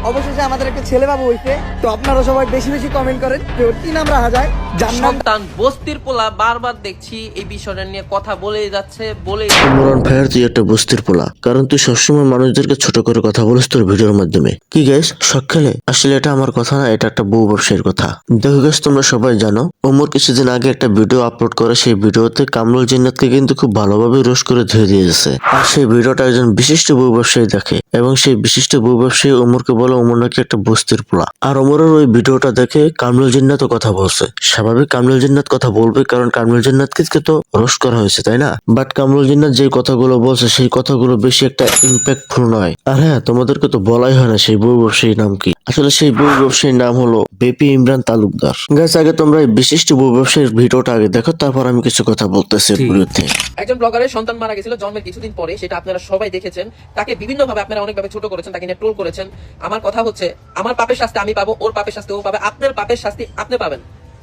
অবশেষে আমাদের একটা ছেলে বাবু হইছে। তো আপনারা সবাই বেশি বেশি কমেন্ট করেন যে ওর কি নাম রাখা যায়। যার নাম সন্তান বস্তির পোলা বারবার দেখছি এই বিষয়টা নিয়ে কথা বলেই যাচ্ছে বলেই ইমরান ভাইয়ের তুই একটা বস্তির পোলা, কারণ তুই সবসময় মানুষদেরকে ছোট করে কথা বলিস তোর ভিডিওর মাধ্যমে। কি গাইস, শখ খেলে? আসলে এটা আমার কথা না, এটা একটা বউ ব্যবসায়ীর কথা। দেখো গাইস, তোমরা সবাই জানো ওমর কিছুদিন আগে একটা ভিডিও আপলোড করে, সেই ভিডিওতে কামরুল জিন্নাতকে কিন্তু খুব ভালোভাবে রোস্ট করে ধুয়ে দিয়েছে। আর সেই ভিডিওটা একজন বিশিষ্ট বউ ব্যবসায়ী দেখে এবং সেই বিশিষ্ট বউ ব্যবসায়ী ওমরকে বলে ওমর নাকি একটা বস্তির পোলা। আর ওমরের ওই ভিডিওটা দেখে কামরুল জিন্নাতও কথা বলছে। স্বাভাবিক কামরুল জিন্নাত কথা বলবে, কারণ কামরুল জিন্নাতকে তো রোস্ট করা হয়েছে, তাই না? বাট কামরুল জিন্নাত যে কথাগুলো বলছে সেই কথাগুলো বেশি একটা ইম্প্যাক্টফুল নয়। আর হ্যাঁ, তোমাদেরকে তো বলাই হয় না সেই বউ ব্যবসায়ীর নাম কি। আসলে সেই বউ ব্যবসায়ীর নাম হলো বেপি ইমরান তালুকদার। গাইস, আগে তোমরা এই বিশিষ্ট বউ ব্যবসায়ীর ভিডিওটা আগে দেখো, তারপর আমি কিছু কথা বলতেছি এর বিরুদ্ধে। একজন ব্লগারের সন্তান মারা গেছিল জন্মের কিছুদিন পরে, সেটা আপনারা সবাই দেখেছেন। তাকে বিভিন্নভাবে আপনারা অনেকভাবে ছোট করেছেন, তাকে নিয়ে ট্রোল করেছেন। আমার কথা হচ্ছে, আমার পাপের শাস্তি আমি পাবো, ওর পাপের শাস্তি ও পাবে, আপনার পাপের শাস্তি আপনি পাবেন।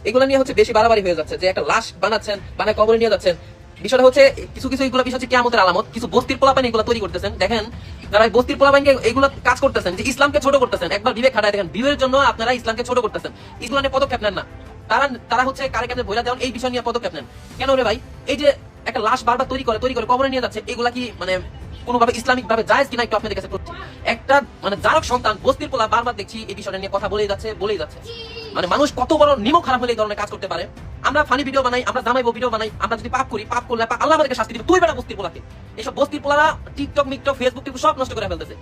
এগুলো নিয়ে হচ্ছে বেশি বাড়াবাড়ি হয়ে যাচ্ছে, যে একটা লাশ বানাচ্ছেন, বানায় কবরে নিয়ে যাচ্ছেন। বিষয়টা হচ্ছে কিছু কিছু এগুলো বিষয় হচ্ছে কিয়ামতের আলামত। কিছু বস্তির পোলাপাইন এগুলো তৈরি করতেছেন। দেখেন, যারা এই বস্তির পোলাপাইনকে এগুলো কাজ করতেছেন, যে ইসলামকে ছোট করতেছেন, একবার বিবেক খাটায় দেখেন, বিবেকের জন্য আপনারা ইসলামকে ছোট করতেছেন। এগুলো নিয়ে পদক্ষেপ নেন না। তারা তারা হচ্ছে কারে কেমনে বইলা দেন, এই বিষয় নিয়ে পদক্ষেপ নেন কেন রে ভাই? এই যে একটা লাশ বারবার তৈরি করে কবরে নিয়ে যাচ্ছে, এগুলা কি মানে কোনোভাবে ইসলামিক ভাবে জায়েজ কিনা একটু আপনাদের কাছে করছি। একটা মানে জারক সন্তান বস্তির পোলা বারবার দেখছি এই বিষয়টা নিয়ে কথা বলেই যাচ্ছে। মানে মানুষ কত বড় নিমক খারাপ হলে এই ধরনের কাজ করতে পারে। আমরা ফানি ভিডিও বানাই, আমরা জামাইবো ভিডিও বানাই, আমরা যদি পাপ করি, পাপ করলে আল্লাহ আমাদেরকে শাস্তি দিবে। তুই বেটা বস্তির পোলাকে, এইসব বস্তির পোলারা টিকটক মিকটক ফেসবুক টিকটক সব নষ্ট করে ফেলতেছে।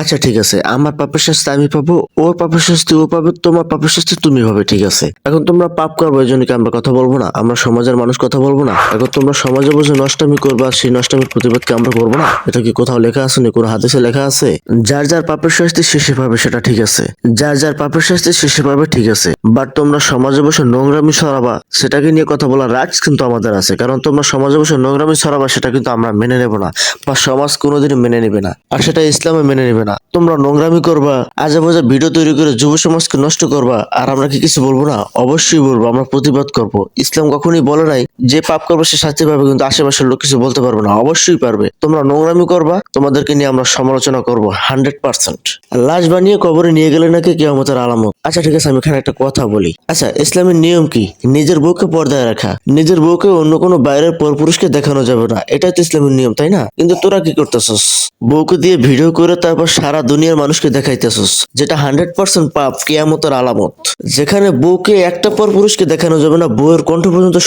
আচ্ছা ঠিক আছে, আমার পাপের শাস্তি আমি পাবো, ওর পাপের শাস্তি ও পাবে, তোমার পাপের শাস্তি তুমি পাবে, ঠিক আছে। এখন তোমরা পাপ করবো, এই জন্য কি আমরা কথা বলবো না? আমরা সমাজের মানুষ কথা বলবো না? এখন তোমরা সমাজে বসে নষ্টামি করবা, সেই নষ্টামির প্রতিবাদ কি আমরা করবো না? এটা কি কোথাও লেখা আছে? না কোনো হাদিসে লেখা আছে? যার যার পাপের শাস্তি শেষে পাবে, সেটা ঠিক আছে। যার যার পাপের শাস্তি শেষে পাবে, ঠিক আছে। বাট তোমরা সমাজে বসে নোংরামি ছড়াবা, সেটাকে নিয়ে কথা বলার রাইটস কিন্তু আমাদের আছে। কারণ তোমরা সমাজে বসে নোংরামি ছড়াবা, সেটা কিন্তু আমরা মেনে নেব না, বা সমাজ কোনোদিনই মেনে নেবে না, আর সেটা ইসলামে মেনে নেবে না। তোমরা নোংরামি করবা, আজে বাজে ভিডিও তৈরি করে যুব সমাজকে নষ্ট করবা, আর আমরা কি কিছু বলবো না? অবশ্যই বলবো, আমরা প্রতিবাদ করব। ইসলাম কখনই বলে নাই যে পাপ করবে সে শাস্তি পাবে, কিন্তু আশেপাশের লোক কিছু বলতে পারবে না। অবশ্যই পারবে। তোমরা নোংরামি করবা, তোমাদেরকে নিয়ে আমরা সমালোচনা করবো 100%। লাশ বানিয়ে কবরে নিয়ে গেলে নাকি কিয়ামতের আলামত। আচ্ছা ঠিক আছে, আমি এখানে একটা কথা বলি। আচ্ছা, ইসলামের নিয়ম কি? নিজের বউকে পর্দায় রাখা, নিজের বউকে অন্য কোনো বাইরের পরপুরুষকে দেখানো যাবে না, এটাই তো ইসলামের নিয়ম, তাই না? কিন্তু তোরা কি করতেছস? বউকে দিয়ে ভিডিও করে তারপর সারা দুনিয়ার মানুষকে দেখাইতেছস, যেটা 100% পাপ, কিয়ামতের আলামত। যেখানে বউকে একটা পর পুরুষকে দেখানো যাবে না, বউয়ের কণ্ঠ পর্যন্ত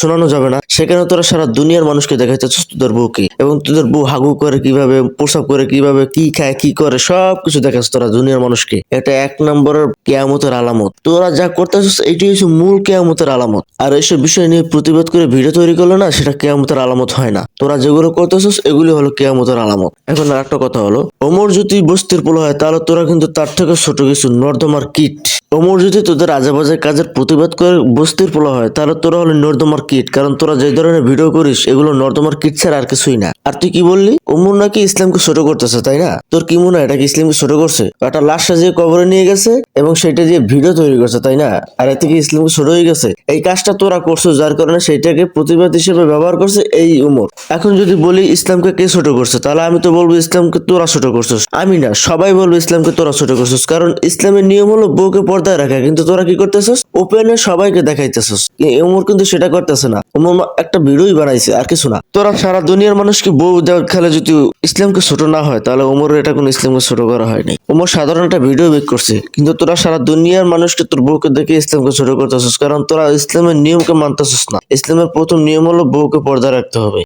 শোনানো যাবে না, সেখানে তোরা সারা দুনিয়ার মানুষকে দেখাইতেছস তোদের বউকে। এবং তোদের বউ হাগু করে কিভাবে, প্রসাব করে কিভাবে, কি খায় কি করে, সবকিছু দেখাস তোরা দুনিয়ার মানুষকে। এটা 1 নম্বরের কিয়ামতের আলামত। তোরা যা করতেছস এটি হচ্ছে মূল কিয়ামতের আলামত। আর এইসব বিষয় নিয়ে প্রতিবাদ করে ভিডিও তৈরি করলে না, সেটা কিয়ামতের আলামত হয় না। তোরা যেগুলো করতেছস এগুলি হলো কিয়ামতের আলামত। এখন আর একটা কথা হলো, ওমর যদি বস্তির পোলা হয়, তাহলে তোরা কিন্তু তার থেকে ছোট কিছু, নর্দমার কিট। ওমর যদি তোদের আজেবাজে কাজের প্রতিবাদ করে বস্তির পোলা হয়, তাহলে তোরা হলো নর্দমার কিট। কারণ তোরা যে ধরনের ভিডিও করিস এগুলো নর্দমার কিট ছাড়া আর কিছুই না। আর তুই কি বললি? ওমর নাকি ইসলামকে ছোট করতেছে, তাই না? তোর কি মনে হয় এটা কি ইসলামকে ছোট করছে? একটা লাশ সাজিয়ে কবরে নিয়ে গেছে এবং সেটা দিয়ে ভিডিও তৈরি করছে, তাই না? আর এতে কি ইসলামকে ছোট হয়ে গেছে? এই কাজটা তোরা করছো, যার কারণে সেইটাকে প্রতিবাদ হিসেবে ব্যবহার করছে এই ওমর। এখন যদি বলি ইসলামকে কে ছোট করছে, তাহলে আমি তো বলবো ইসলামকে তোরা ছোট করছিস। আমি না, সবাই বলবো ইসলামকে তোরা ছোট করছিস। কারণ ইসলামের নিয়ম হলো বউকে পর্দায় রাখা, কিন্তু তোরা কি করতেছিস? ওপেনে সবাইকে দেখাইতেছিস। ওমর কিন্তু সেটা করতেছে না। ওমর একটা ভিডিওই বানাইছে, আর কিছু না। তোরা সারা দুনিয়ার মানুষকে বউ দেখালে যদি ইসলামকে ছোট না হয়, তাহলে ওমরের এটা কোনো ইসলামকে ছোট করা হয়নি। ওমর সাধারণ একটা ভিডিও মেক করছে, কিন্তু তোরা সারা দুনিয়ার মানুষকে তোর বউকে দেখে ইসলামকে ছোট করতেছিস। কারণ তোরা ইসলামের নিয়মকে মানতেছিস না। ইসলামের প্রথম নিয়ম হলো বউকে পর্দায় রাখতে হবে।